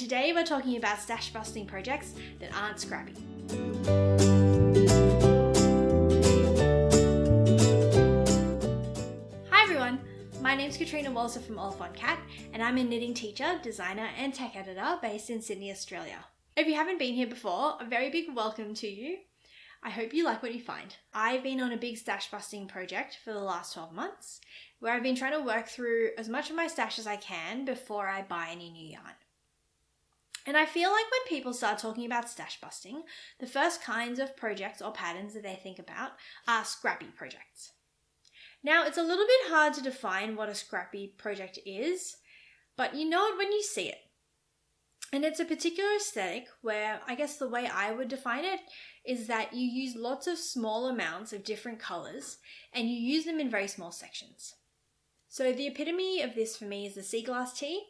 today we're talking about stash busting projects that aren't scrappy. Hi everyone, my name's Katrina Walser from Oliphant and I'm a knitting teacher, designer and tech editor based in Sydney, Australia. If you haven't been here before, a very big welcome to you. I hope you like what you find. I've been on a big stash busting project for the last 12 months where I've been trying to work through as much of my stash as I can before I buy any new yarn. And I feel like when people start talking about stash busting, the first kinds of projects or patterns that they think about are scrappy projects. Now, it's a little bit hard to define what a scrappy project is, but you know it when you see it. And it's a particular aesthetic where I guess the way I would define it is that you use lots of small amounts of different colours and you use them in very small sections. So the epitome of this for me is the sea glass tee,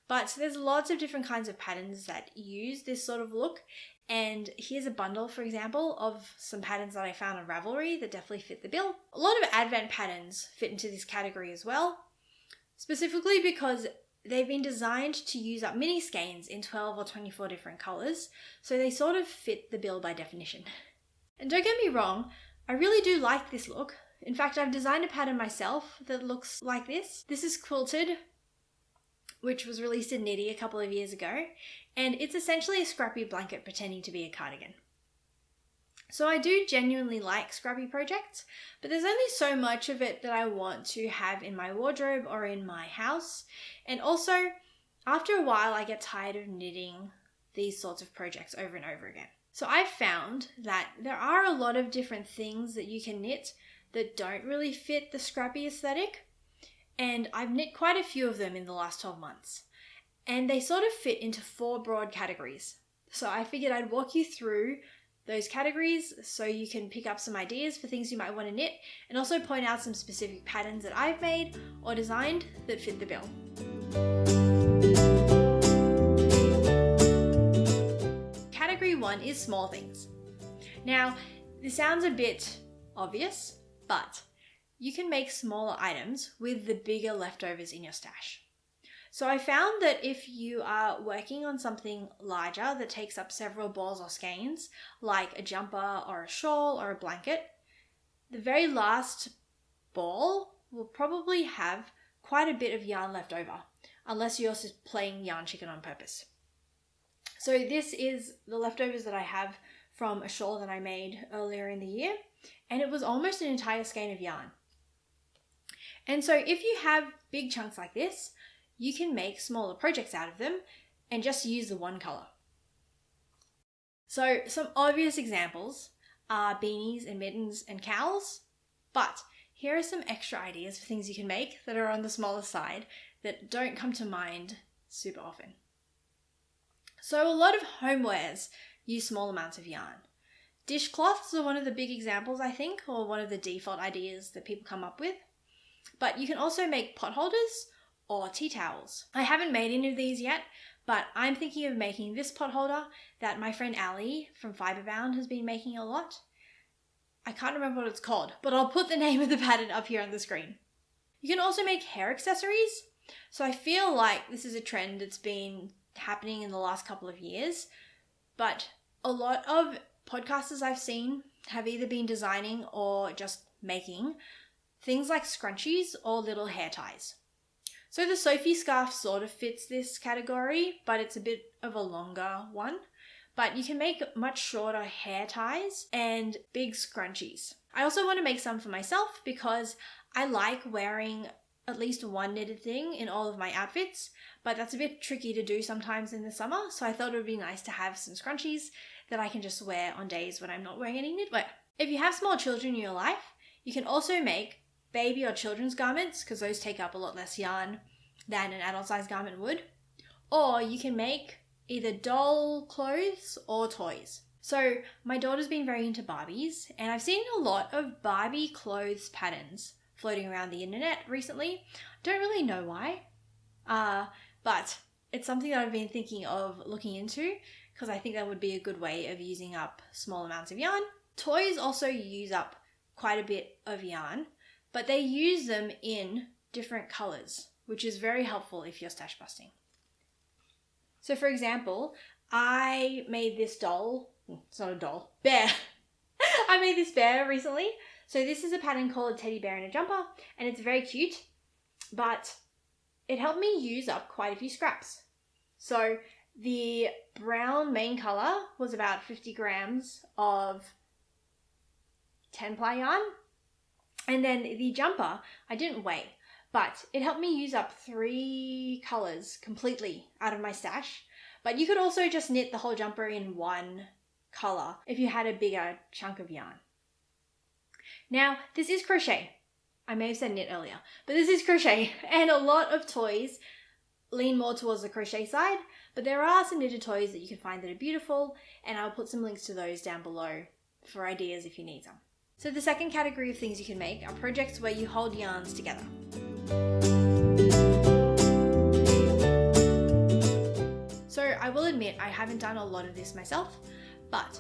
but there's lots of different kinds of patterns that use this sort of look. And here's a bundle, for example, of some patterns that I found on Ravelry that definitely fit the bill. A lot of advent patterns fit into this category as well, specifically because they've been designed to use up mini skeins in 12 or 24 different colours, so they sort of fit the bill by definition. And don't get me wrong, I really do like this look. In fact, I've designed a pattern myself that looks like this. This is Quilted, which was released in Knitty a couple of years ago, and it's essentially a scrappy blanket pretending to be a cardigan. So I do genuinely like scrappy projects, but there's only so much of it that I want to have in my wardrobe or in my house. And also, after a while, I get tired of knitting these sorts of projects over and over again. So I've found that there are a lot of different things that you can knit that don't really fit the scrappy aesthetic. And I've knit quite a few of them in the last 12 months. And they sort of fit into 4 broad categories. So I figured I'd walk you through those categories so you can pick up some ideas for things you might want to knit and also point out some specific patterns that I've made or designed that fit the bill. Category 1 is small things. Now, this sounds a bit obvious, but you can make smaller items with the bigger leftovers in your stash. So I found that if you are working on something larger that takes up several balls or skeins, like a jumper or a shawl or a blanket, the very last ball will probably have quite a bit of yarn left over, unless you're just playing yarn chicken on purpose. So this is the leftovers that I have from a shawl that I made earlier in the year, and it was almost an entire skein of yarn. And so if you have big chunks like this, you can make smaller projects out of them and just use the one colour. So some obvious examples are beanies and mittens and cowls, but here are some extra ideas for things you can make that are on the smaller side that don't come to mind super often. So a lot of homewares use small amounts of yarn. Dishcloths are one of the big examples, I think, or one of the default ideas that people come up with. But you can also make pot holders or tea towels. I haven't made any of these yet, but I'm thinking of making this pot holder that my friend Ali from Fiberbound has been making a lot. I can't remember what it's called, but I'll put the name of the pattern up here on the screen. You can also make hair accessories. So I feel like this is a trend that's been happening in the last couple of years, but a lot of podcasters I've seen have either been designing or just making things like scrunchies or little hair ties. So the Sophie scarf sort of fits this category, but it's a bit of a longer one. But you can make much shorter hair ties and big scrunchies. I also want to make some for myself because I like wearing at least one knitted thing in all of my outfits, but that's a bit tricky to do sometimes in the summer, so I thought it would be nice to have some scrunchies that I can just wear on days when I'm not wearing any knitwear. If you have small children in your life, you can also make baby or children's garments, because those take up a lot less yarn than an adult size garment would. Or you can make either doll clothes or toys. So my daughter's been very into Barbies, and I've seen a lot of Barbie clothes patterns floating around the internet recently. Don't really know why, but it's something that I've been thinking of looking into because I think that would be a good way of using up small amounts of yarn. Toys also use up quite a bit of yarn, but they use them in different colors, which is very helpful if you're stash busting. So for example, I made this doll, it's not a doll, bear. I made this bear recently. So this is a pattern called a teddy bear in a jumper, and it's very cute, but it helped me use up quite a few scraps. So the brown main color was about 50 grams of 10-ply yarn. And then the jumper, I didn't weigh, but it helped me use up 3 colors completely out of my stash. But you could also just knit the whole jumper in one color if you had a bigger chunk of yarn. Now, this is crochet. I may have said knit earlier, but this is crochet, and a lot of toys lean more towards the crochet side, but there are some knitted toys that you can find that are beautiful, and I'll put some links to those down below for ideas if you need some. So the second category of things you can make are projects where you hold yarns together. So I will admit I haven't done a lot of this myself, but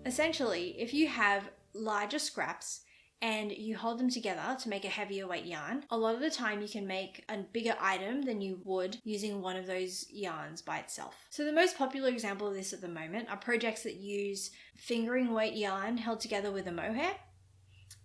essentially if you have larger scraps and you hold them together to make a heavier weight yarn, a lot of the time you can make a bigger item than you would using one of those yarns by itself. So the most popular example of this at the moment are projects that use fingering weight yarn held together with a mohair,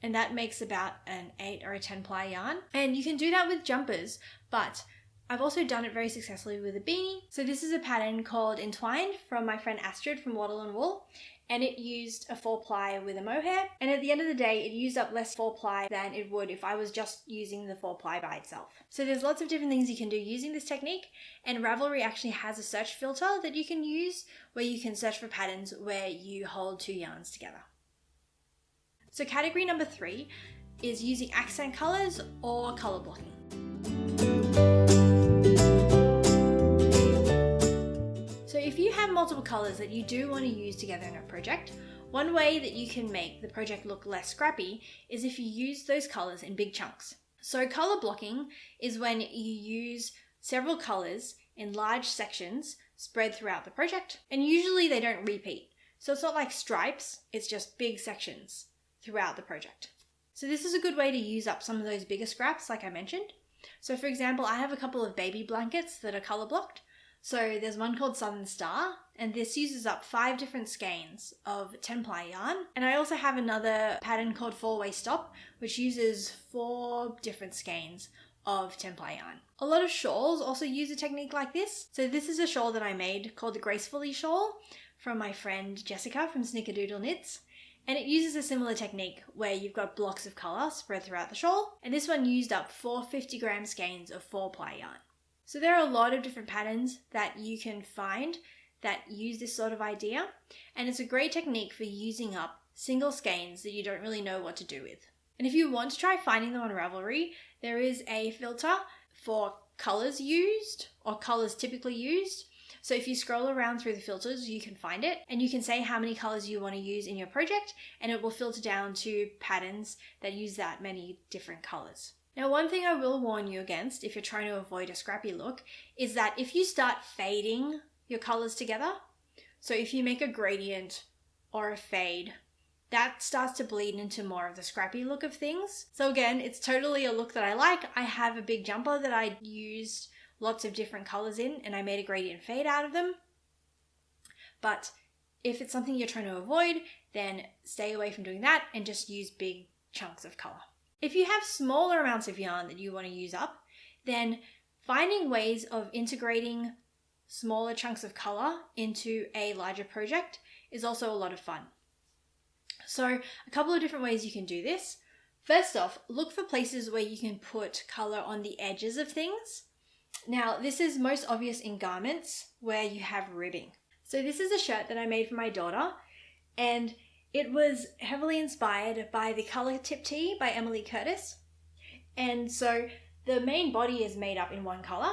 and that makes about an 8 or a 10-ply yarn. And you can do that with jumpers, but I've also done it very successfully with a beanie. So this is a pattern called Entwined from my friend Astrid from Wattle and Wool, and it used a 4-ply with a mohair, and at the end of the day it used up less 4-ply than it would if I was just using the 4-ply by itself. So there's lots of different things you can do using this technique, and Ravelry actually has a search filter that you can use where you can search for patterns where you hold 2 yarns together. So category number 3 is using accent colors or color blocking. So if you have multiple colors that you do want to use together in a project, one way that you can make the project look less scrappy is if you use those colors in big chunks. So color blocking is when you use several colors in large sections spread throughout the project, and usually they don't repeat. So it's not like stripes, it's just big sections throughout the project. So this is a good way to use up some of those bigger scraps like I mentioned. So for example, I have a couple of baby blankets that are color blocked. So there's one called Southern Star, and this uses up 5 different skeins of 10-ply yarn. And I also have another pattern called 4-way stop, which uses 4 different skeins of 10-ply yarn. A lot of shawls also use a technique like this. So this is a shawl that I made called the Gracefully shawl from my friend Jessica from Snickerdoodle Knits. And it uses a similar technique where you've got blocks of colour spread throughout the shawl. And this one used up 4 50-gram skeins of 4-ply yarn. So there are a lot of different patterns that you can find that use this sort of idea, and it's a great technique for using up single skeins that you don't really know what to do with. And if you want to try finding them on Ravelry, there is a filter for colours used or colours typically used. So if you scroll around through the filters, you can find it, and you can say how many colours you want to use in your project, and it will filter down to patterns that use that many different colours. Now, one thing I will warn you against if you're trying to avoid a scrappy look is that if you start fading your colours together, so if you make a gradient or a fade, that starts to bleed into more of the scrappy look of things. So again, it's totally a look that I like. I have a big jumper that I used lots of different colours in, and I made a gradient fade out of them. But if it's something you're trying to avoid, then stay away from doing that and just use big chunks of colour. If you have smaller amounts of yarn that you want to use up, then finding ways of integrating smaller chunks of colour into a larger project is also a lot of fun. So a couple of different ways you can do this. First off, look for places where you can put colour on the edges of things. Now, this is most obvious in garments where you have ribbing. So this is a shirt that I made for my daughter, and it was heavily inspired by the Colour Tip Tee by Emily Curtis. And so the main body is made up in one colour,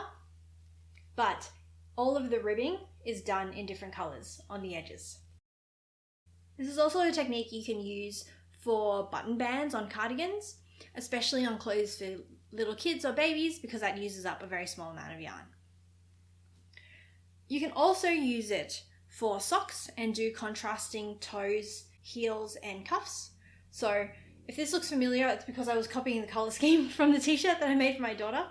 but all of the ribbing is done in different colours on the edges. This is also a technique you can use for button bands on cardigans, especially on clothes for little kids or babies, because that uses up a very small amount of yarn. You can also use it for socks and do contrasting toes, heels and cuffs. So if this looks familiar, it's because I was copying the colour scheme from the t-shirt that I made for my daughter.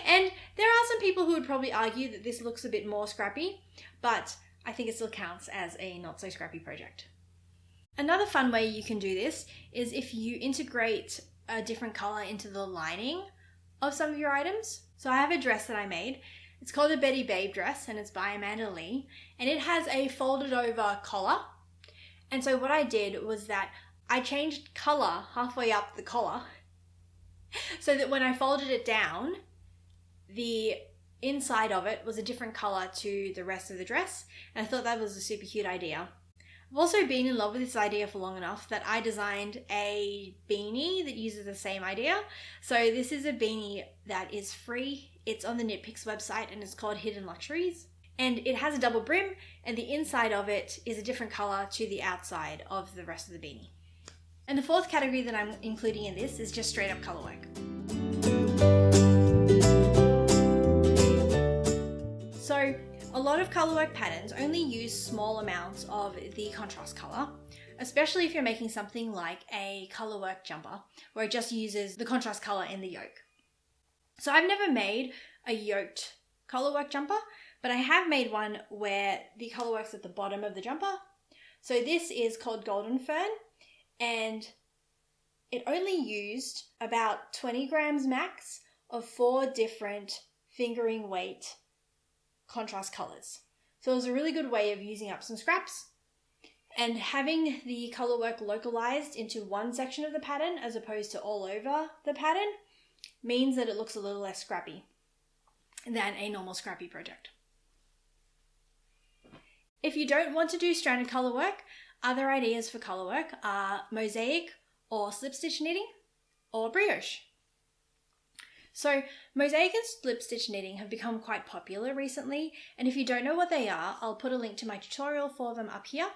And there are some people who would probably argue that this looks a bit more scrappy, but I think it still counts as a not so scrappy project. Another fun way you can do this is if you integrate a different color into the lining of some of your items. So I have a dress that I made. It's called a Betty Babe dress and it's by Amanda Lee, and it has a folded over collar. And so what I did was that I changed color halfway up the collar so that when I folded it down, the inside of it was a different color to the rest of the dress, and I thought that was a super cute idea. I've also been in love with this idea for long enough that I designed a beanie that uses the same idea. So this is a beanie that is free. It's on the Knit Picks website and it's called Hidden Luxuries. And it has a double brim and the inside of it is a different color to the outside of the rest of the beanie. And the fourth category that I'm including in this is just straight up Colourwork. So a lot of Colourwork patterns only use small amounts of the contrast colour, especially if you're making something like a Colourwork jumper where it just uses the contrast colour in the yoke. So I've never made a yoked Colourwork jumper, but I have made one where the Colourwork's at the bottom of the jumper. So this is called Golden Fern, and it only used about 20 grams max of 4 different fingering weight contrast colors. So it was a really good way of using up some scraps, and having the Colourwork localized into one section of the pattern as opposed to all over the pattern means that it looks a little less scrappy than a normal scrappy project. If you don't want to do stranded Colourwork, other ideas for Colourwork are mosaic or slip stitch knitting or brioche. So mosaic and slip stitch knitting have become quite popular recently, and if you don't know what they are, I'll put a link to my tutorial for them up here.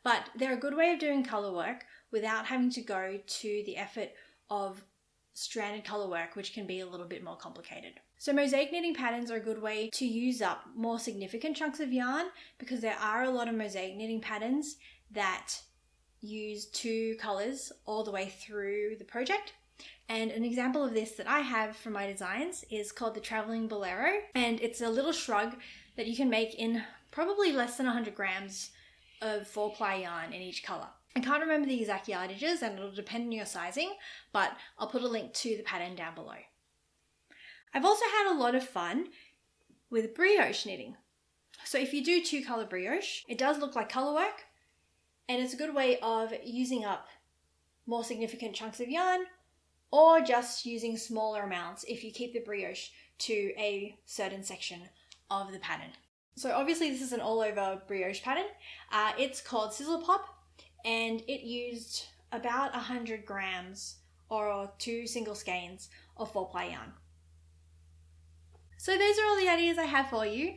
But they're a good way of doing Colourwork without having to go to the effort of stranded Colourwork, which can be a little bit more complicated. So mosaic knitting patterns are a good way to use up more significant chunks of yarn, because there are a lot of mosaic knitting patterns that use 2 colours all the way through the project. And an example of this that I have for my designs is called the Traveling Bolero, and it's a little shrug that you can make in probably less than 100 grams of 4-ply yarn in each colour. I can't remember the exact yardages and it'll depend on your sizing, but I'll put a link to the pattern down below. I've also had a lot of fun with brioche knitting. So if you do 2-colour brioche, it does look like Colourwork, and it's a good way of using up more significant chunks of yarn, or just using smaller amounts if you keep the brioche to a certain section of the pattern. So obviously this is an all over brioche pattern. It's called Sizzle Pop, and it used about 100 grams or 2 single skeins of 4-ply yarn. So those are all the ideas I have for you.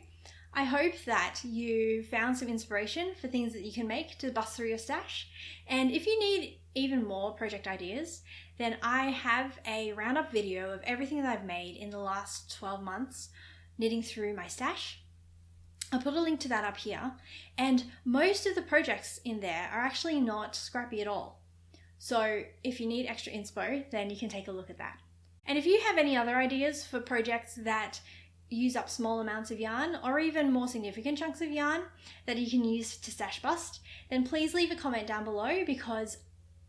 I hope that you found some inspiration for things that you can make to bust through your stash. And if you need even more project ideas, then I have a roundup video of everything that I've made in the last 12 months knitting through my stash. I'll put a link to that up here, and most of the projects in there are actually not scrappy at all. So if you need extra inspo, then you can take a look at that. And if you have any other ideas for projects that use up small amounts of yarn, or even more significant chunks of yarn that you can use to stash bust, then please leave a comment down below, because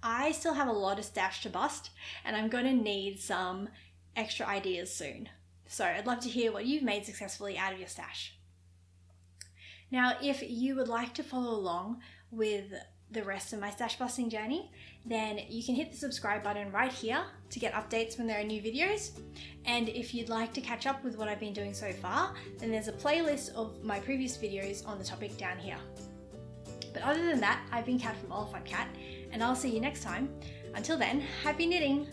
I still have a lot of stash to bust and I'm going to need some extra ideas soon. So I'd love to hear what you've made successfully out of your stash. Now, if you would like to follow along with the rest of my stash busting journey, then you can hit the subscribe button right here to get updates when there are new videos. And if you'd like to catch up with what I've been doing so far, then there's a playlist of my previous videos on the topic down here. But other than that, I've been Kat from Oliphant Cat, and I'll see you next time. Until then, happy knitting!